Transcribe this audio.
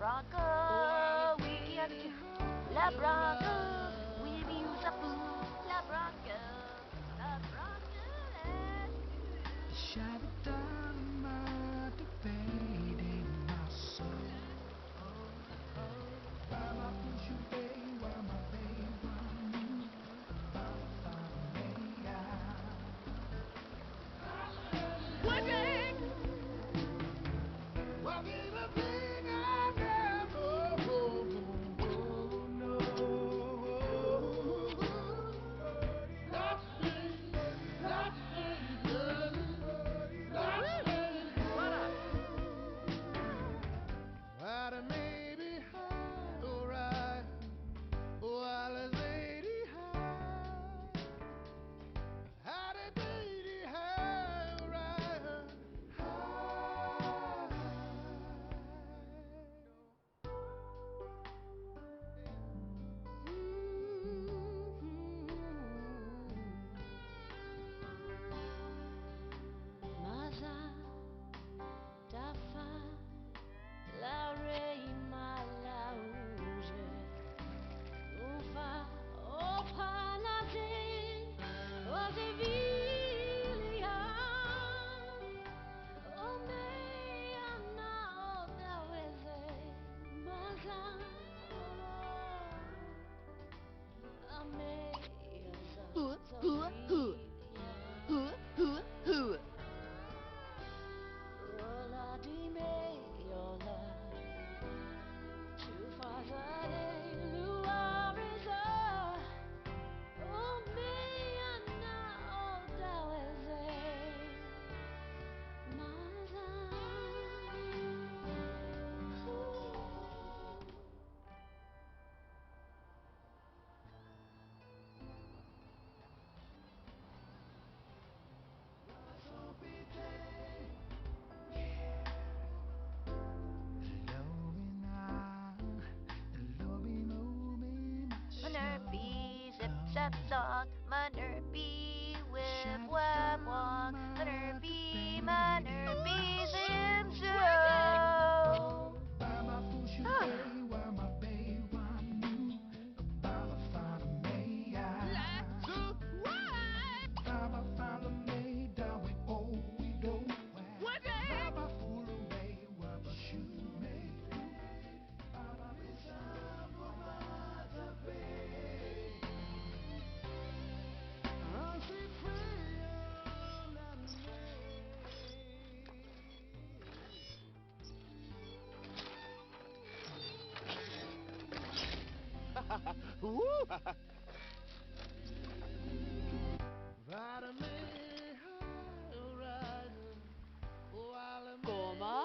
Bronco, we have to La Bronco, we use a food, La Bronco, La Bronco, Shavidama, the fading my soul. Why my push you, babe? Why my babe? Why you? What is the thing I never know? Nothing, nothing good, nothing. What a maybe high, alright. While it's 80 high, had it 80 high, alright. High. Maza, Dafa, La Reima, La Rouge, Ufa, Opa, Naze, Ozevilia, Omeana, Odaweze, Maza, Ameza, Zawilia. Rola di me, Yola, tu fazare luareza, o me anna o daweze, maza. Manerpy, zip, zap, zot, Manerpy, whip, whap, walk, Manerpy, Manerpy, zip, zo. Why my push you, babe? Why my babe? Why you? Baba follow me, let's ride. Baba follow me, down we go, we go. What the heck? Baba fool away, Baba shoot me. Baba be some of my babe. I see free and Woo! Goma?